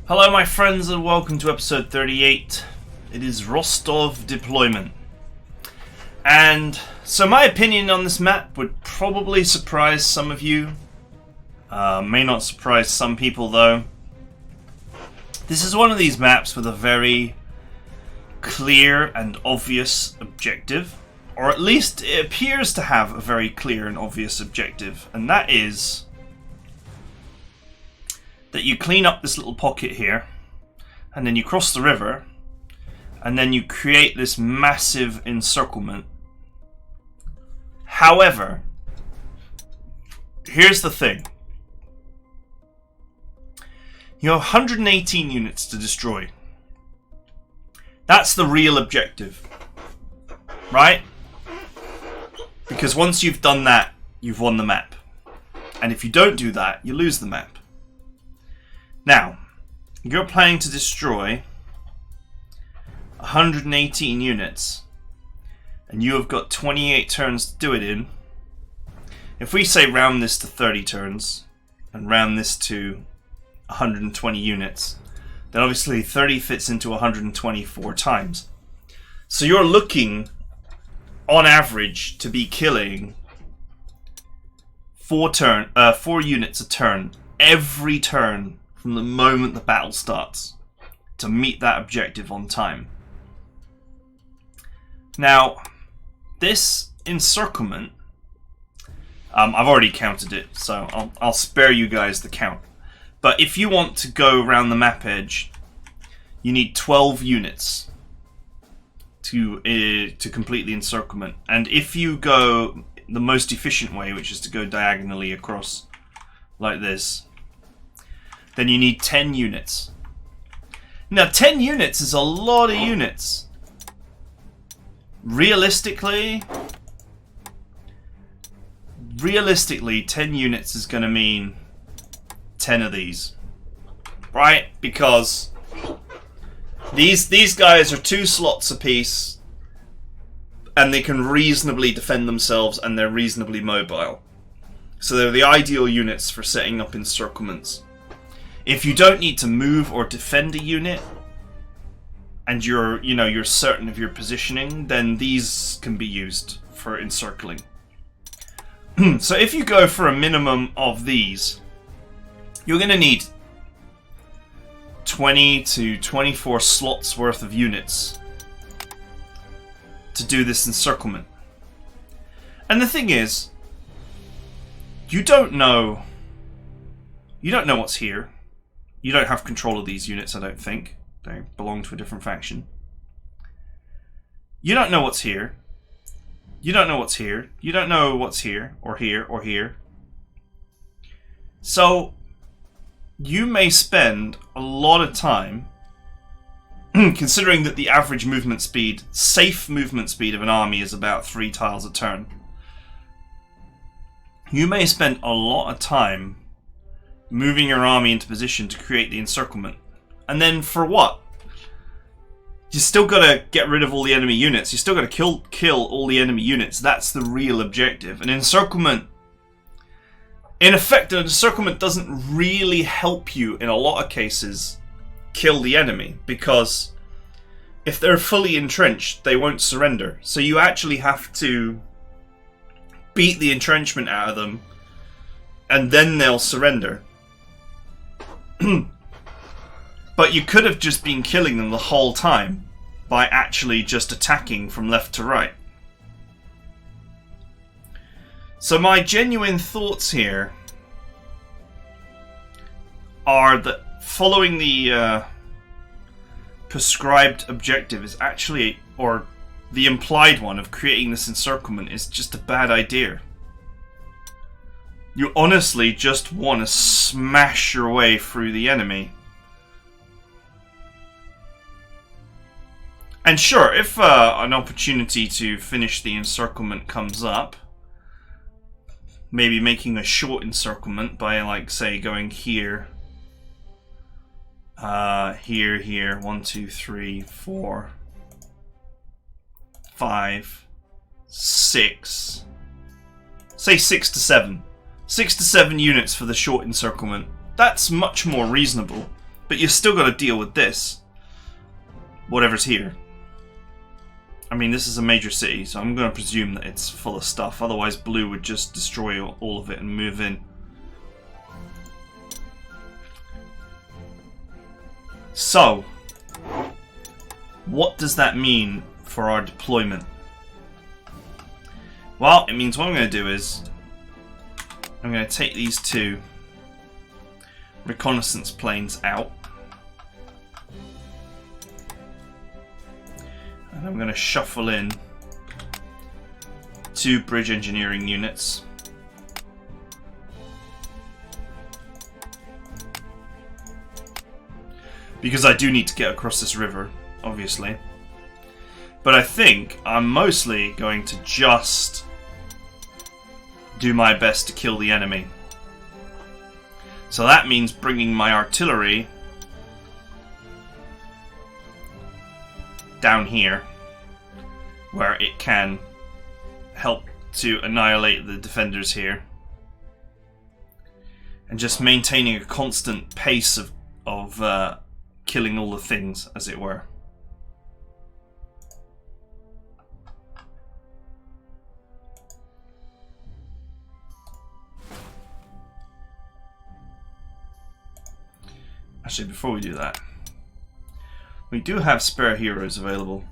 Hello my friends and welcome to episode 38. It is Rostov deployment. And so my opinion on this map would probably surprise some of you. May not surprise some people though. This is one of these maps with a very clear and obvious objective. Or at least it appears to have a very clear and obvious objective. And that is that you clean up this little pocket here, and then you cross the river, and then you create this massive encirclement. However, here's the thing. You have 118 units to destroy. That's the real objective, right? Because once you've done that, you've won the map. And if you don't do that, you lose the map. Now, you're planning to destroy 118 units, and you have got 28 turns to do it in. If we say round this to 30 turns, and round this to 120 units, then obviously 30 fits into 124 times. So you're looking, on average, to be killing 4 units a turn, every turn, from the moment the battle starts, to meet that objective on time. Now, this encirclement, I've already counted it, so I'll spare you guys the count. But if you want to go around the map edge, you need 12 units to complete the encirclement. And if you go the most efficient way, which is to go diagonally across like this, then you need 10 units. Now 10 units is a lot of units. Realistically 10 units is going to mean 10 of these. Right? Because these guys are 2 slots apiece, and they can reasonably defend themselves, and they're reasonably mobile. So they're the ideal units for setting up encirclements. If you don't need to move or defend a unit, and you're certain of your positioning, then these can be used for encircling. So if you go for a minimum of these, you're going to need 20 to 24 slots worth of units to do this encirclement. And the thing is, you don't know what's here. You don't have control of these units, I don't think. They belong to a different faction. You don't know what's here. You don't know what's here. You don't know what's here, or here, or here. So, you may spend a lot of time, considering that the average movement speed, safe movement speed of an army is about 3 tiles a turn. You may spend a lot of time moving your army into position to create the encirclement. And then for what? You still gotta get rid of all the enemy units. You still gotta kill all the enemy units. That's the real objective. An encirclement, in effect, an encirclement doesn't really help you in a lot of cases kill the enemy, because if they're fully entrenched, they won't surrender. So you actually have to beat the entrenchment out of them, and then they'll surrender. But you could have just been killing them the whole time by actually just attacking from left to right. So my genuine thoughts here are that following the prescribed objective is actually, or the implied one of creating this encirclement, is just a bad idea. You honestly just want to smash your way through the enemy. And sure, if an opportunity to finish the encirclement comes up, maybe making a short encirclement by, like, say, going here, here, 1, 2, 3, 4, 5, 6, say 6 to 7. 6 to 7 units for the short encirclement. That's much more reasonable. But you still got to deal with this. Whatever's here. I mean, this is a major city, so I'm going to presume that it's full of stuff. Otherwise, blue would just destroy all of it and move in. So, what does that mean for our deployment? Well, it means what I'm going to do is I'm going to take these two reconnaissance planes out. And I'm going to shuffle in 2 bridge engineering units. Because I do need to get across this river, obviously. But I think I'm mostly going to just do my best to kill the enemy. So that means bringing my artillery down here, where it can help to annihilate the defenders here. And just maintaining a constant pace of killing all the things, as it were. Actually, before we do that, we do have spare heroes available.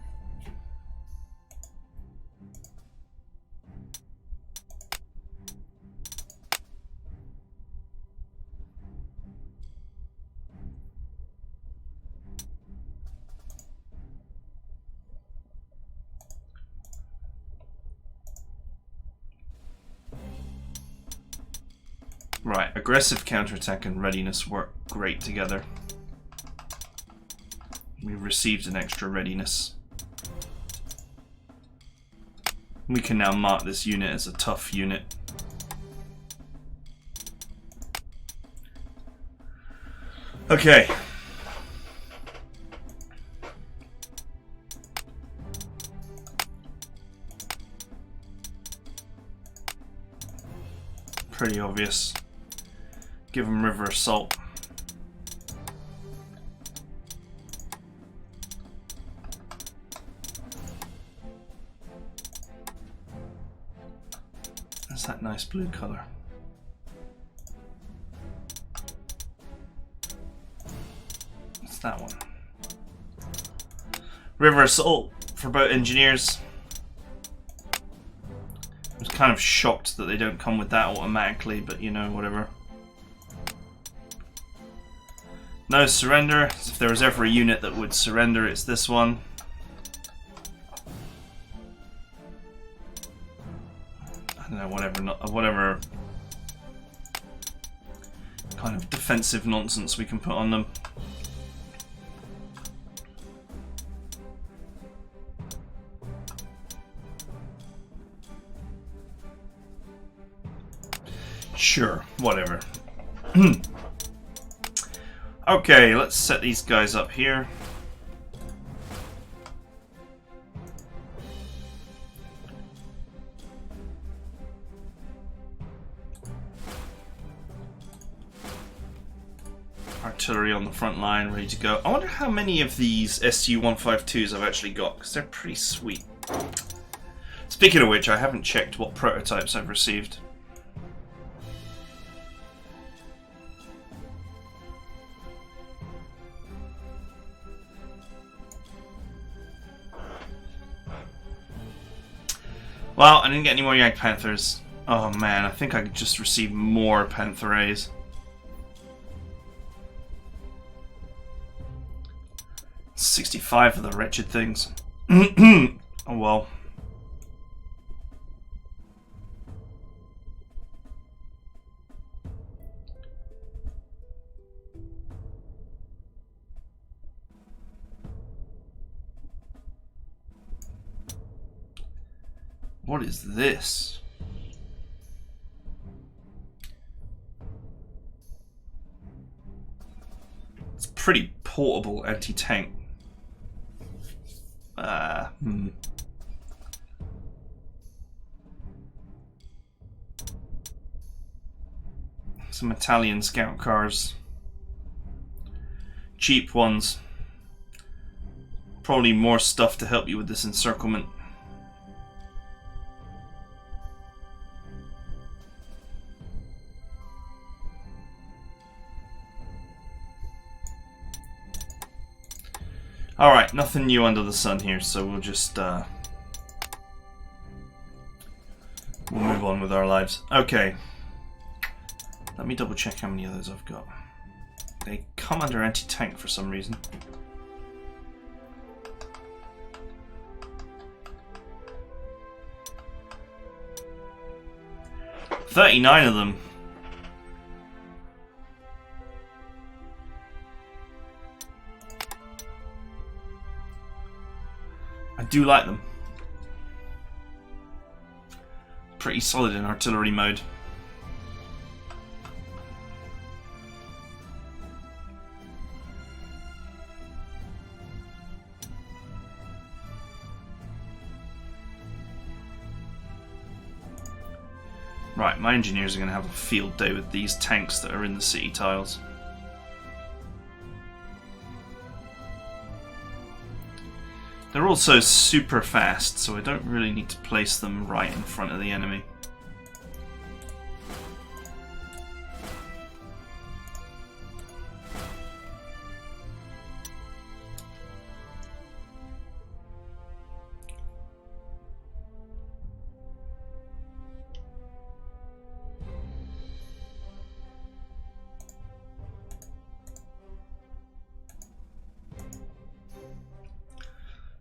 Right, aggressive counterattack and readiness work great together. We've received an extra readiness. We can now mark this unit as a tough unit. Okay. Pretty obvious. Give them river assault. That's that nice blue color. What's that one? River assault for boat engineers. I was kind of shocked that they don't come with that automatically, but you know, whatever. No surrender. If there was ever a unit that would surrender, it's this one. I don't know, whatever kind of defensive nonsense we can put on them. Sure, whatever. Okay, let's set these guys up here. Artillery on the front line, ready to go. I wonder how many of these SU-152s I've actually got, because they're pretty sweet. Speaking of which, I haven't checked what prototypes I've received. Well, I didn't get any more Yank Panthers. Oh man, I think I could just receive more Panther A's. $65 of the wretched things. Oh well. What is this? It's pretty portable anti-tank. Some Italian scout cars. cheap ones. Probably more stuff to help you with this encirclement. Alright, nothing new under the sun here, so we'll just we'll move on with our lives. Okay. Let me double check how many others I've got. They come under anti-tank for some reason. $39 of them. I do like them. Pretty solid in artillery mode. Right, my engineers are going to have a field day with these tanks that are in the city tiles. They're also super fast, so I don't really need to place them right in front of the enemy.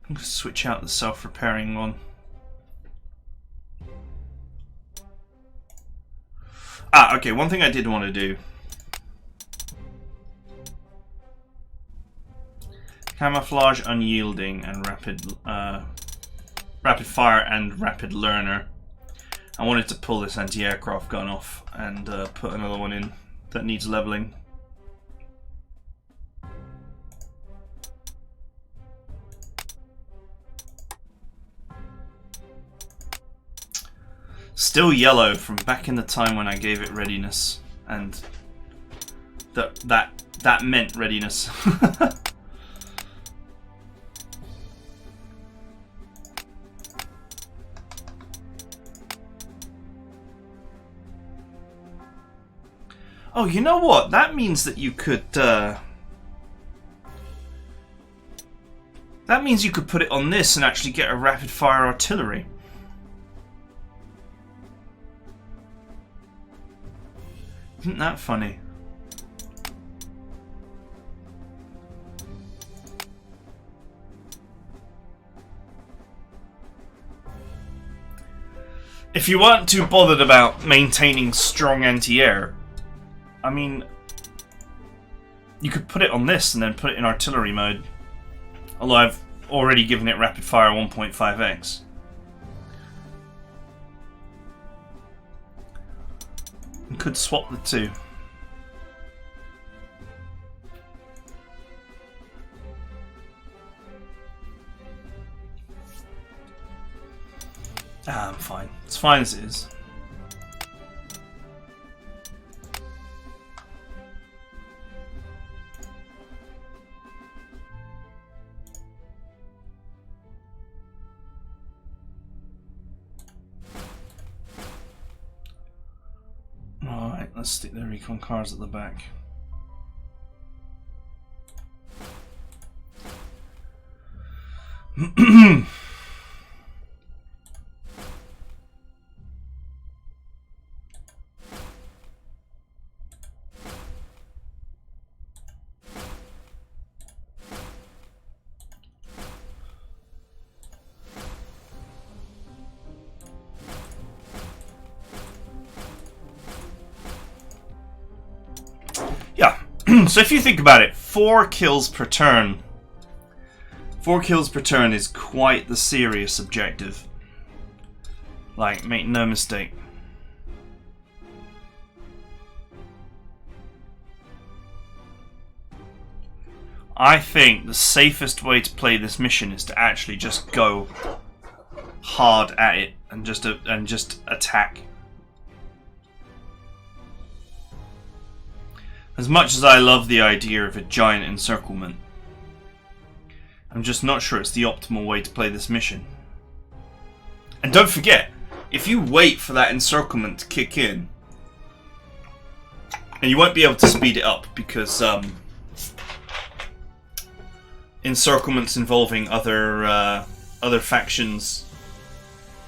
I'm going to switch out the self-repairing one. Ah, okay, one thing I did want to do. Camouflage, unyielding, and rapid fire and rapid learner. I wanted to pull this anti-aircraft gun off and put another one in that needs leveling. Still yellow from back in the time when I gave it readiness, and that meant readiness. Oh, you know what? That means that you could. That means you could put it on this and actually get a rapid fire artillery. Isn't that funny? If you weren't too bothered about maintaining strong anti-air, I mean, you could put it on this and then put it in artillery mode. Although I've already given it rapid fire 1.5x. Could swap the two. Ah, I'm fine. It's fine as it is. Alright, let's stick the recon cars at the back. So if you think about it, 4 kills per turn. 4 kills per turn is quite the serious objective. Like, make no mistake. I think the safest way to play this mission is to actually just go hard at it and just attack. As much as I love the idea of a giant encirclement, I'm just not sure it's the optimal way to play this mission. And don't forget, if you wait for that encirclement to kick in, and you won't be able to speed it up because encirclements involving other factions,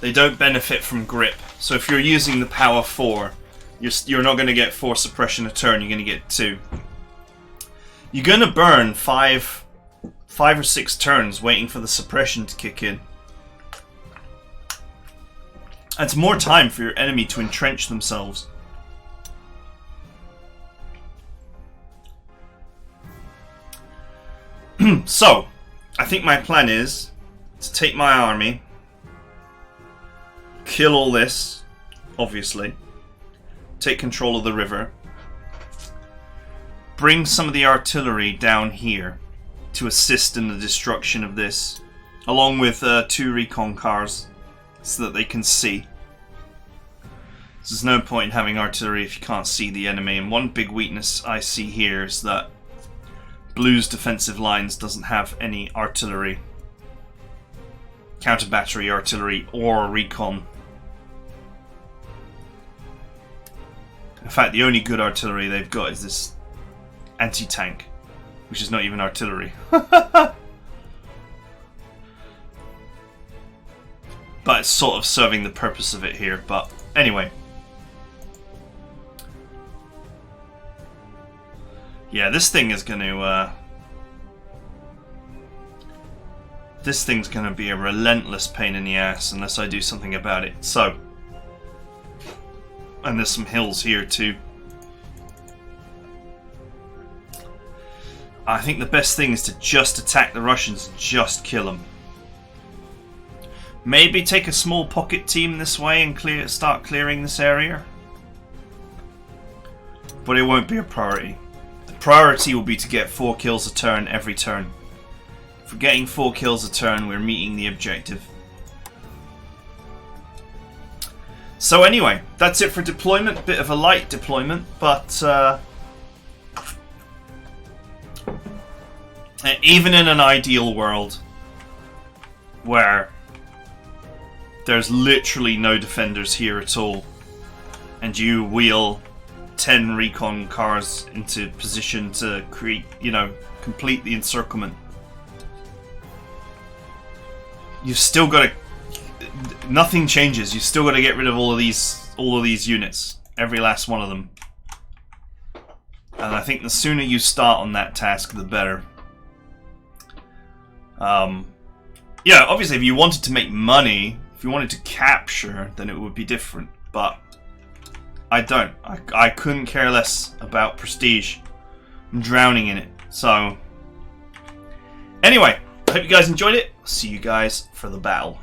they don't benefit from grip. So if you're using the power 4, you're not going to get 4 suppression a turn. You're going to get 2. You're going to burn 5 or 6 turns waiting for the suppression to kick in. That's more time for your enemy to entrench themselves. So, I think my plan is to take my army, kill all this, obviously, take control of the river, bring some of the artillery down here to assist in the destruction of this, along with 2 recon cars so that they can see. There's no point in having artillery if you can't see the enemy, and one big weakness I see here is that Blue's defensive lines doesn't have any artillery, counter-battery artillery or recon. In fact, the only good artillery they've got is this anti-tank, which is not even artillery. But it's sort of serving the purpose of it here. But anyway. Yeah, this thing is going to... this thing's going to be a relentless pain in the ass unless I do something about it. So... and there's some hills here too. I think the best thing is to just attack the Russians and just kill them. Maybe take a small pocket team this way and start clearing this area. But it won't be a priority. The priority will be to get 4 kills a turn every turn. If we're getting 4 kills a turn, we're meeting the objective. So anyway, that's it for deployment. Bit of a light deployment, but even in an ideal world where there's literally no defenders here at all, and you wheel 10 recon cars into position to create, complete the encirclement, you've still got to... nothing changes. You've still got to get rid of all of these units, every last one of them. And I think the sooner you start on that task, the better. Yeah, obviously, if you wanted to make money, if you wanted to capture, then it would be different. But I don't. I couldn't care less about prestige. I'm drowning in it. So, anyway, I hope you guys enjoyed it. See you guys for the battle.